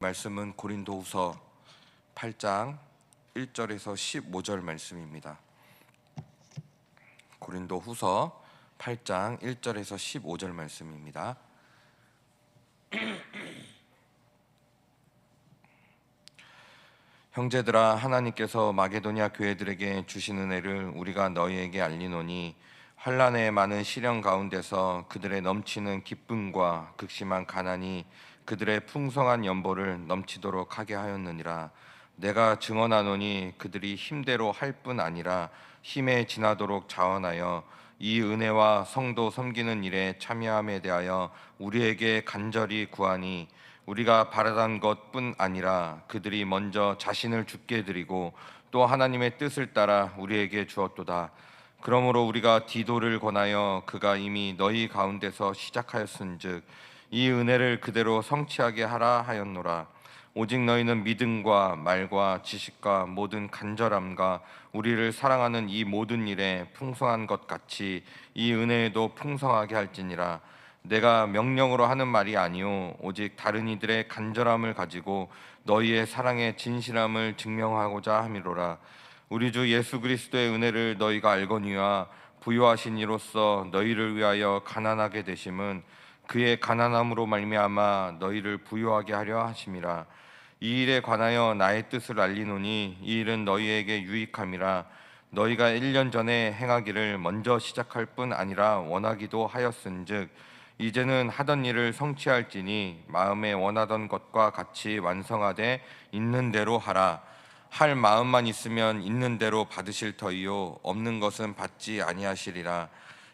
말씀은 고린도후서 8장 1절에서 15절 말씀입니다. 고린도후서 8장 1절에서 15절 말씀입니다. 형제들아, 하나님께서 마게도냐 교회들에게 주신 은혜를 우리가 너희에게 알리노니, 환난의 많은 시련 가운데서 그들의 넘치는 기쁨과 극심한 가난이 그들의 풍성한 연보를 넘치도록 하게 하였느니라. 내가 증언하노니 그들이 힘대로 할 뿐 아니라 힘에 지나도록 자원하여 이 은혜와 성도 섬기는 일에 참여함에 대하여 우리에게 간절히 구하니, 우리가 바라던 것뿐 아니라 그들이 먼저 자신을 죽게 드리고 또 하나님의 뜻을 따라 우리에게 주었도다. 그러므로 우리가 디도를 권하여 그가 이미 너희 가운데서 시작하였은즉 이 은혜를 그대로 성취하게 하라 하였노라. 오직 너희는 믿음과 말과 지식과 모든 간절함과 우리를 사랑하는 이 모든 일에 풍성한 것 같이 이 은혜에도 풍성하게 할지니라. 내가 명령으로 하는 말이 아니요 오직 다른 이들의 간절함을 가지고 너희의 사랑의 진실함을 증명하고자 함이로라. 우리 주 예수 그리스도의 은혜를 너희가 알거니와 부요하신 이로써 너희를 위하여 가난하게 되심은 그의 가난함으로 말미암아 너희를 부요하게 하려 하심이라. 이 일에 관하여 나의 뜻을 알리노니 이 일은 너희에게 유익함이라. 너희가 1년 전에 행하기를 먼저 시작할 뿐 아니라 원하기도 하였은즉 이제는 하던 일을 성취할지니 마음에 원하던 것과 같이 완성하되 있는 대로 하라. 할 마음만 있으면 있는 대로 받으실 터이요 없는 것은 받지 아니하시리라.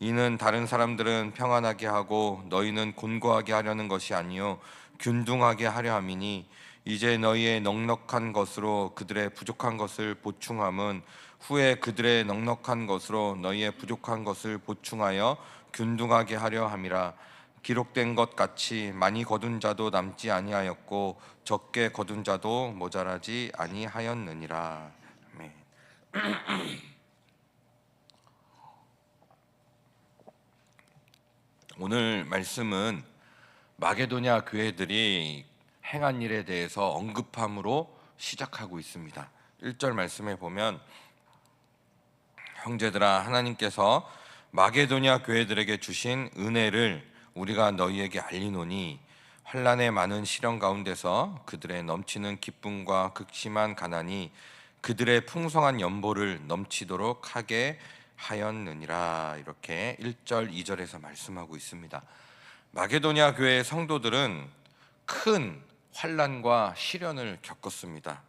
이는 다른 사람들은 평안하게 하고 너희는 곤고하게 하려는 것이 아니요 균등하게 하려 함이니, 이제 너희의 넉넉한 것으로 그들의 부족한 것을 보충함은 후에 그들의 넉넉한 것으로 너희의 부족한 것을 보충하여 균등하게 하려 함이라. 기록된 것 같이 많이 거둔 자도 남지 아니하였고 적게 거둔 자도 모자라지 아니하였느니라. 아멘. 오늘 말씀은 마게도냐 교회들이 행한 일에 대해서 언급함으로 시작하고 있습니다. 1절 말씀에 보면, 형제들아, 하나님께서 마게도냐 교회들에게 주신 은혜를 우리가 너희에게 알리노니, 환난의 많은 시련 가운데서 그들의 넘치는 기쁨과 극심한 가난이 그들의 풍성한 연보를 넘치도록 하게 하였느니라. 이렇게 1절 2절에서 말씀하고 있습니다. 마게도냐 교회의 성도들은 큰 환난과 시련을 겪었습니다.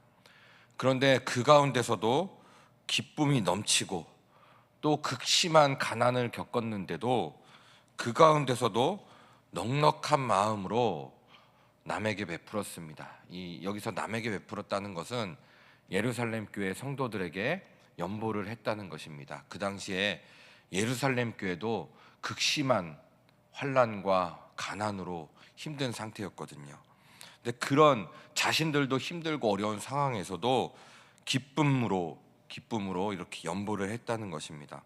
그런데 그 가운데서도 기쁨이 넘치고 또 극심한 가난을 겪었는데도 그 가운데서도 넉넉한 마음으로 남에게 베풀었습니다. 여기서 남에게 베풀었다는 것은 예루살렘 교회 성도들에게 연보를 했다는 것입니다. 그 당시에 예루살렘 교회도 극심한 환난과 가난으로 힘든 상태였거든요. 근데 그런 자신들도 힘들고 어려운 상황에서도 기쁨으로 이렇게 연보를 했다는 것입니다.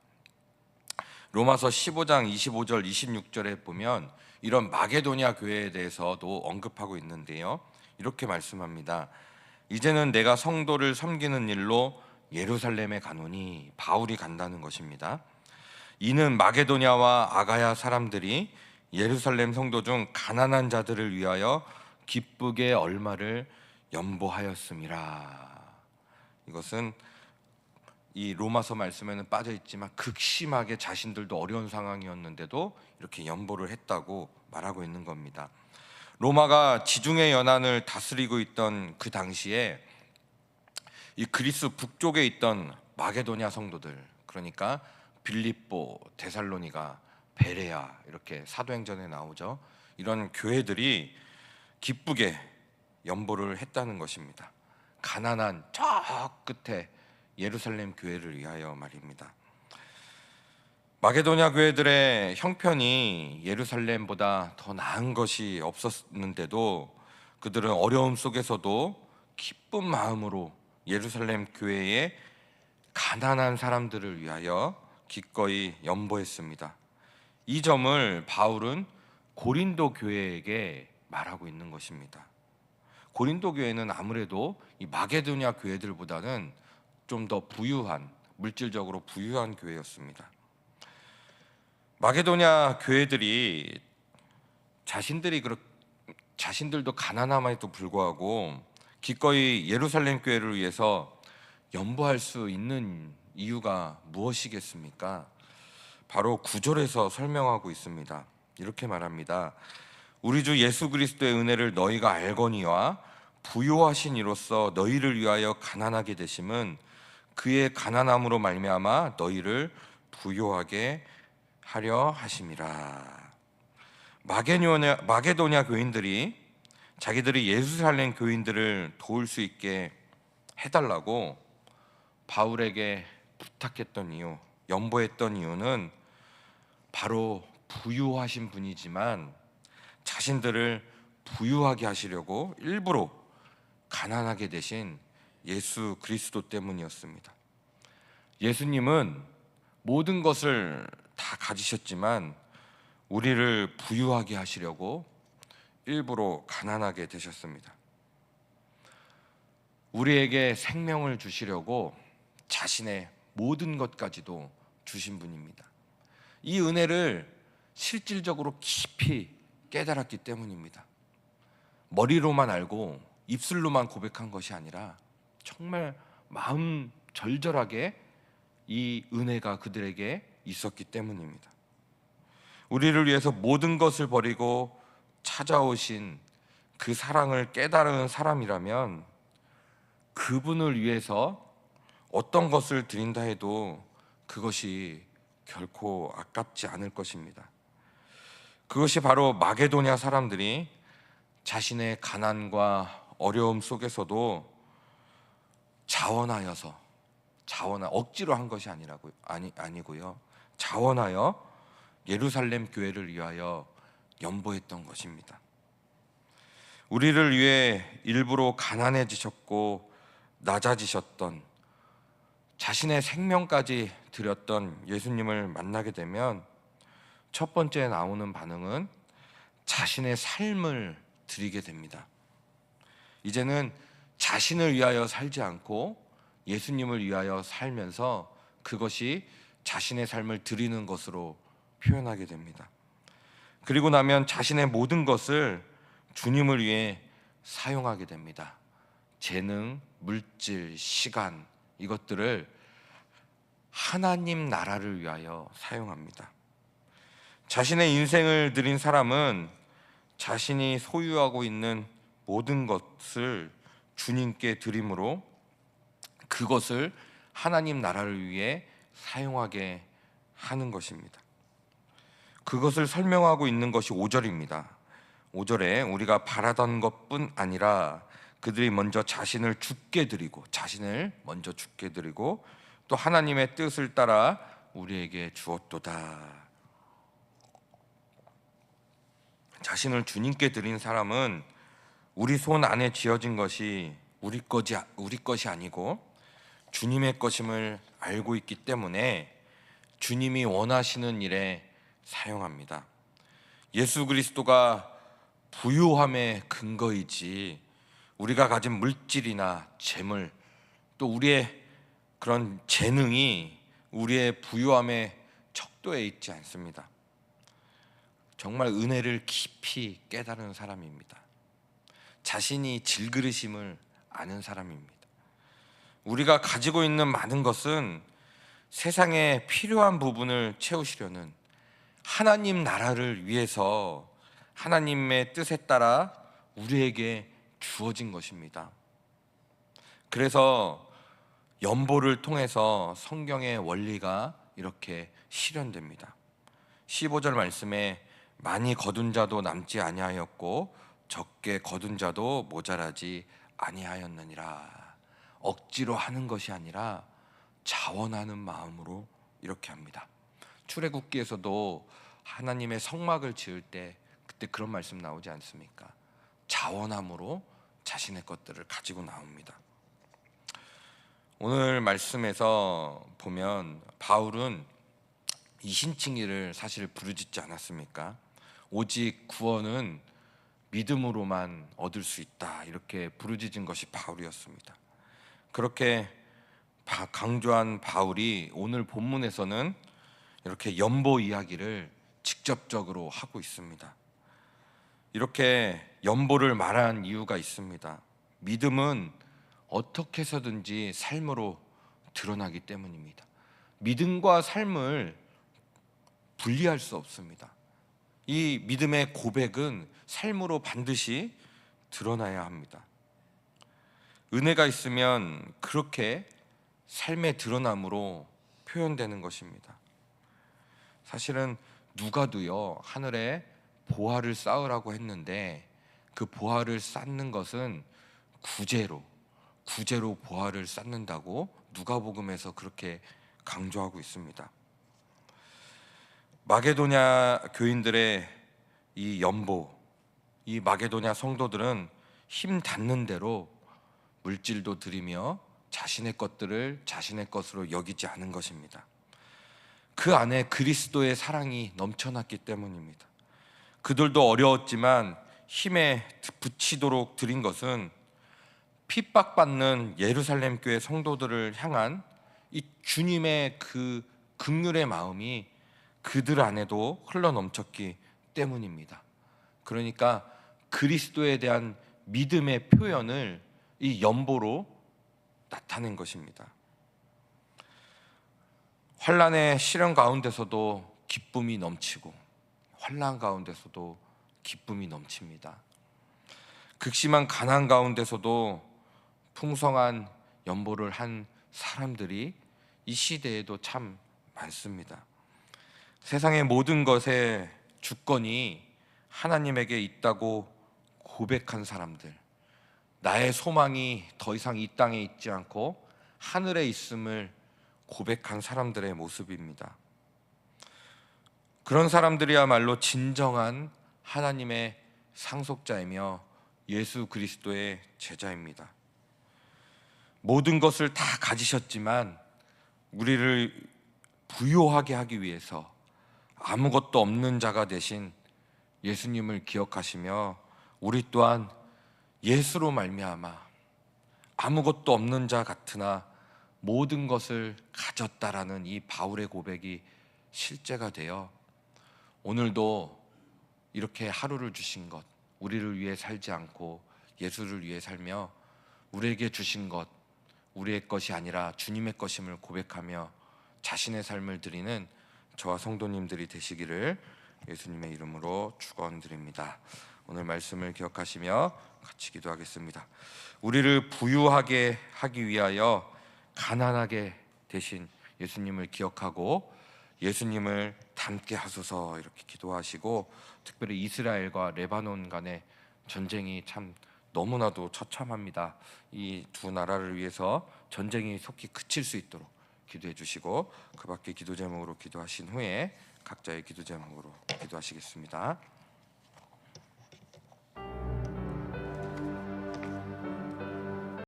로마서 15장 25절 26절에 보면 이런 마게도냐 교회에 대해서도 언급하고 있는데요, 이렇게 말씀합니다. 이제는 내가 성도를 섬기는 일로 예루살렘에 가노니, 바울이 간다는 것입니다. 이는 마게도냐와 아가야 사람들이 예루살렘 성도 중 가난한 자들을 위하여 기쁘게 얼마를 연보하였음이라. 이것은 이 로마서 말씀에는 빠져 있지만 극심하게 자신들도 어려운 상황이었는데도 이렇게 연보를 했다고 말하고 있는 겁니다. 로마가 지중해 연안을 다스리고 있던 그 당시에 이 그리스 북쪽에 있던 마게도냐 성도들, 그러니까 빌립보, 데살로니가, 베레아, 이렇게 사도행전에 나오죠. 이런 교회들이 기쁘게 연보를 했다는 것입니다. 가난한 저 끝에 예루살렘 교회를 위하여 말입니다. 마게도냐 교회들의 형편이 예루살렘보다 더 나은 것이 없었는데도 그들은 어려움 속에서도 기쁜 마음으로 예루살렘 교회의 가난한 사람들을 위하여 기꺼이 연보했습니다. 이 점을 바울은 고린도 교회에게 말하고 있는 것입니다. 고린도 교회는 아무래도 이 마게도냐 교회들보다는 좀 더 부유한, 물질적으로 부유한 교회였습니다. 마게도냐 교회들이 자신들도 가난함에도 불구하고 기꺼이 예루살렘 교회를 위해서 연보할 수 있는 이유가 무엇이겠습니까? 바로 9절에서 설명하고 있습니다. 이렇게 말합니다. 우리 주 예수 그리스도의 은혜를 너희가 알거니와 부요하신 이로써 너희를 위하여 가난하게 되심은 그의 가난함으로 말미암아 너희를 부요하게 하려 하심이라. 마게도냐 교인들이 자기들이 예루살렘 교인들을 도울 수 있게 해달라고 바울에게 부탁했던 이유, 연보했던 이유는 바로 부유하신 분이지만 자신들을 부유하게 하시려고 일부러 가난하게 되신 예수 그리스도 때문이었습니다. 예수님은 모든 것을 다 가지셨지만 우리를 부유하게 하시려고 일부러 가난하게 되셨습니다. 우리에게 생명을 주시려고 자신의 모든 것까지도 주신 분입니다. 이 은혜를 실질적으로 깊이 깨달았기 때문입니다. 머리로만 알고 입술로만 고백한 것이 아니라 정말 마음 절절하게 이 은혜가 그들에게 있었기 때문입니다. 우리를 위해서 모든 것을 버리고 찾아오신 그 사랑을 깨달은 사람이라면 그분을 위해서 어떤 것을 드린다 해도 그것이 결코 아깝지 않을 것입니다. 그것이 바로 마게도냐 사람들이 자신의 가난과 어려움 속에서도 억지로 한 것이 아니고요. 자원하여 예루살렘 교회를 위하여 연보했던 것입니다. 우리를 위해 일부러 가난해지셨고 낮아지셨던, 자신의 생명까지 드렸던 예수님을 만나게 되면 첫 번째 나오는 반응은 자신의 삶을 드리게 됩니다. 이제는 자신을 위하여 살지 않고 예수님을 위하여 살면서 그것이 자신의 삶을 드리는 것으로 표현하게 됩니다. 그리고 나면 자신의 모든 것을 주님을 위해 사용하게 됩니다. 재능, 물질, 시간, 이것들을 하나님 나라를 위하여 사용합니다. 자신의 인생을 드린 사람은 자신이 소유하고 있는 모든 것을 주님께 드림으로 그것을 하나님 나라를 위해 사용하게 하는 것입니다. 그것을 설명하고 있는 것이 5절입니다. 5절에 우리가 바라던 것뿐 아니라 그들이 먼저 자신을 먼저 죽게 드리고 또 하나님의 뜻을 따라 우리에게 주었도다. 자신을 주님께 드린 사람은 우리 손 안에 쥐어진 것이 우리 것이 아니고 주님의 것임을 알고 있기 때문에 주님이 원하시는 일에 사용합니다. 예수 그리스도가 부유함의 근거이지 우리가 가진 물질이나 재물, 또 우리의 그런 재능이 우리의 부유함의 척도에 있지 않습니다. 정말 은혜를 깊이 깨달은 사람입니다. 자신이 질그릇임을 아는 사람입니다. 우리가 가지고 있는 많은 것은 세상에 필요한 부분을 채우시려는 하나님 나라를 위해서 하나님의 뜻에 따라 우리에게 주어진 것입니다. 그래서 연보를 통해서 성경의 원리가 이렇게 실현됩니다. 15절 말씀에 많이 거둔 자도 남지 아니하였고 적게 거둔 자도 모자라지 아니하였느니라. 억지로 하는 것이 아니라 자원하는 마음으로 이렇게 합니다. 출애굽기에서도 하나님의 성막을 지을 때 그때 그런 말씀 나오지 않습니까? 자원함으로 자신의 것들을 가지고 나옵니다. 오늘 말씀에서 보면 바울은 이신칭의를 사실 부르짖지 않았습니까? 오직 구원은 믿음으로만 얻을 수 있다, 이렇게 부르짖은 것이 바울이었습니다. 그렇게 강조한 바울이 오늘 본문에서는 이렇게 연보 이야기를 직접적으로 하고 있습니다. 이렇게 연보를 말한 이유가 있습니다. 믿음은 어떻게 해서든지 삶으로 드러나기 때문입니다. 믿음과 삶을 분리할 수 없습니다. 이 믿음의 고백은 삶으로 반드시 드러나야 합니다. 은혜가 있으면 그렇게 삶의 드러남으로 표현되는 것입니다. 사실은 누가도요, 하늘에 보화를 쌓으라고 했는데 그 보화를 쌓는 것은 구제로 보화를 쌓는다고 누가복음에서 그렇게 강조하고 있습니다. 마게도냐 교인들의 이 연보, 이 마게도냐 성도들은 힘 닿는 대로 물질도 드리며 자신의 것들을 자신의 것으로 여기지 않은 것입니다. 그 안에 그리스도의 사랑이 넘쳐났기 때문입니다. 그들도 어려웠지만 힘에 부치도록 드린 것은 핍박받는 예루살렘 교회 성도들을 향한 이 주님의 그 긍휼의 마음이 그들 안에도 흘러넘쳤기 때문입니다. 그러니까 그리스도에 대한 믿음의 표현을 이 연보로 나타낸 것입니다. 환난의 시련 가운데서도 기쁨이 넘치고 환난 가운데서도 기쁨이 넘칩니다. 극심한 가난 가운데서도 풍성한 연보를 한 사람들이 이 시대에도 참 많습니다. 세상의 모든 것의 주권이 하나님에게 있다고 고백한 사람들, 나의 소망이 더 이상 이 땅에 있지 않고 하늘에 있음을 고백한 사람들의 모습입니다. 그런 사람들이야말로 진정한 하나님의 상속자이며 예수 그리스도의 제자입니다. 모든 것을 다 가지셨지만 우리를 부요하게 하기 위해서 아무것도 없는 자가 되신 예수님을 기억하시며 우리 또한 예수로 말미암아 아무것도 없는 자 같으나 모든 것을 가졌다라는 이 바울의 고백이 실제가 되어 오늘도 이렇게 하루를 주신 것, 우리를 위해 살지 않고 예수를 위해 살며 우리에게 주신 것, 우리의 것이 아니라 주님의 것임을 고백하며 자신의 삶을 드리는 저와 성도님들이 되시기를 예수님의 이름으로 축원드립니다. 오늘 말씀을 기억하시며 같이 기도하겠습니다. 우리를 부유하게 하기 위하여 가난하게 되신 예수님을 기억하고 예수님을 닮게 하소서, 이렇게 기도하시고, 특별히 이스라엘과 레바논 간의 전쟁이 참 너무나도 처참합니다. 이 두 나라를 위해서 전쟁이 속히 그칠 수 있도록 기도해 주시고, 그 밖에 기도 제목으로 기도하신 후에 각자의 기도 제목으로 기도하시겠습니다.